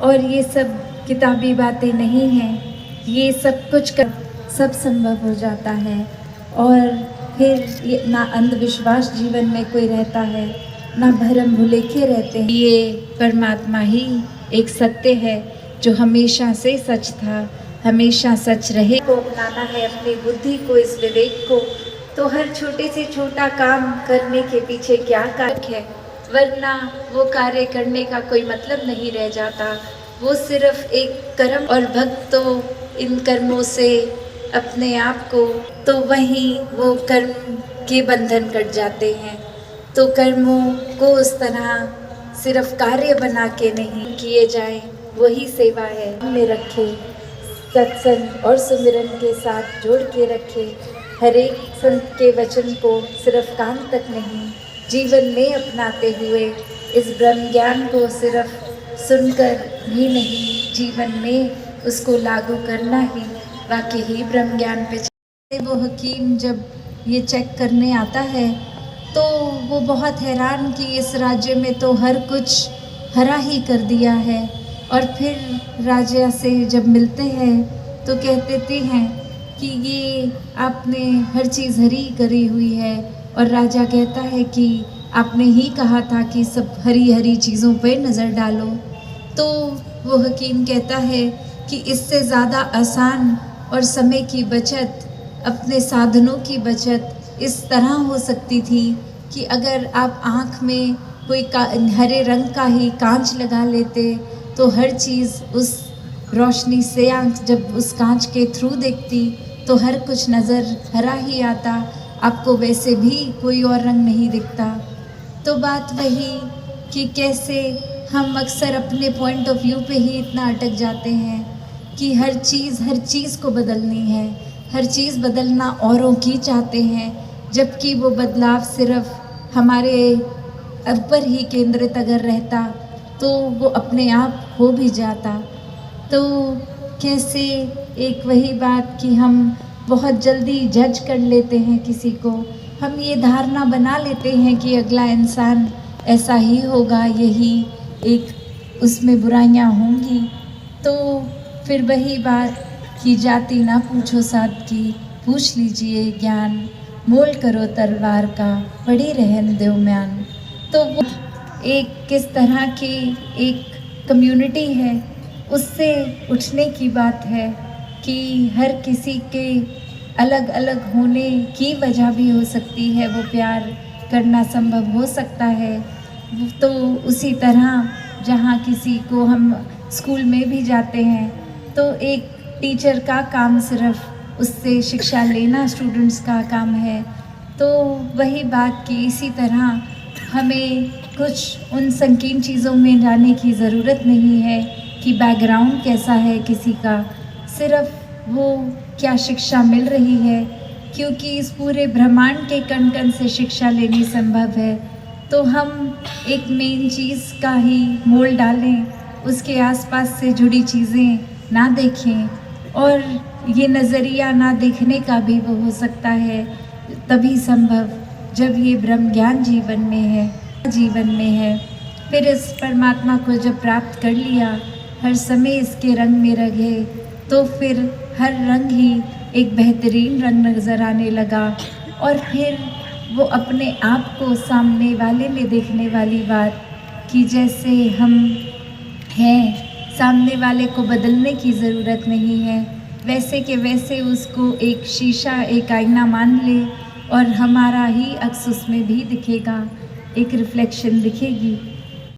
और ये सब किताबी बातें नहीं हैं, ये सब कुछ कर सब संभव हो जाता है। और फिर ये ना अंधविश्वास जीवन में कोई रहता है, ना भरम भुलेखे रहते हैं। ये परमात्मा ही एक सत्य है जो हमेशा से सच था, हमेशा सच रहे। को अपनाना है अपनी बुद्धि को, इस विवेक को, तो हर छोटे से छोटा काम करने के पीछे क्या कार्य है, वरना वो कार्य करने का कोई मतलब नहीं रह जाता। वो सिर्फ एक कर्म, और भक्त तो इन कर्मों से अपने आप को, तो वहीं वो कर्म के बंधन कट जाते हैं। तो कर्मों को उस तरह सिर्फ कार्य बना के नहीं किए जाए, वही सेवा है। में रखे, सत्संग और सुमिरन के साथ जोड़ के रखे, हर एक संत के वचन को सिर्फ कान तक नहीं, जीवन में अपनाते हुए इस ब्रह्म ज्ञान को सिर्फ सुनकर भी नहीं, जीवन में उसको लागू करना ही वाकई ही ब्रह्म ज्ञान पे। वो हकीम जब ये चेक करने आता है तो वो बहुत हैरान कि इस राज्य में तो हर कुछ हरा ही कर दिया है। और फिर राजा से जब मिलते हैं तो कहते हैं कि ये आपने हर चीज़ हरी करी हुई है। और राजा कहता है कि आपने ही कहा था कि सब हरी हरी चीज़ों पर नज़र डालो। तो वो हकीम कहता है कि इससे ज़्यादा आसान और समय की बचत, अपने साधनों की बचत इस तरह हो सकती थी कि अगर आप आँख में कोई हरे रंग का ही कांच लगा लेते तो हर चीज़ उस रोशनी से, आँख जब उस कांच के थ्रू देखती तो हर कुछ नज़र हरा ही आता, आपको वैसे भी कोई और रंग नहीं दिखता। तो बात वही कि कैसे हम अक्सर अपने पॉइंट ऑफ व्यू पे ही इतना अटक जाते हैं कि हर चीज़ को बदलनी है, हर चीज़ बदलना औरों की चाहते हैं, जबकि वो बदलाव सिर्फ हमारे ऊपर ही केंद्रित अगर रहता तो वो अपने आप हो भी जाता। तो कैसे एक वही बात कि हम बहुत जल्दी जज कर लेते हैं किसी को, हम ये धारणा बना लेते हैं कि अगला इंसान ऐसा ही होगा, यही एक उसमें बुराइयां होंगी। तो फिर वही बात कि जाति ना पूछो साध की, पूछ लीजिए ज्ञान, मोल करो तलवार का, पड़ी रहन दो म्यान। तो वो एक किस तरह की एक कम्युनिटी है, उससे उठने की बात है कि हर किसी के अलग अलग होने की वजह भी हो सकती है, वो प्यार करना संभव हो सकता है। तो उसी तरह जहाँ किसी को हम स्कूल में भी जाते हैं तो एक टीचर का काम सिर्फ उससे शिक्षा लेना स्टूडेंट्स का काम है। तो वही बात कि इसी तरह हमें कुछ उन संकीर्ण चीज़ों में जाने की ज़रूरत नहीं है कि बैकग्राउंड कैसा है किसी का, सिर्फ वो क्या शिक्षा मिल रही है, क्योंकि इस पूरे ब्रह्मांड के कण कण से शिक्षा लेनी संभव है। तो हम एक मेन चीज़ का ही मोल डालें, उसके आसपास से जुड़ी चीज़ें ना देखें, और ये नज़रिया ना देखने का भी वो हो सकता है तभी संभव जब ये ब्रह्म ज्ञान जीवन में है। फिर इस परमात्मा को जब प्राप्त कर लिया, हर समय इसके रंग में रंगे, तो फिर हर रंग ही एक बेहतरीन रंग नज़र आने लगा। और फिर वो अपने आप को सामने वाले में देखने वाली बात कि जैसे हम हैं, सामने वाले को बदलने की ज़रूरत नहीं है, वैसे के वैसे उसको एक शीशा, एक आईना मान ले और हमारा ही अक्स उसमें भी दिखेगा, एक रिफ्लेक्शन दिखेगी।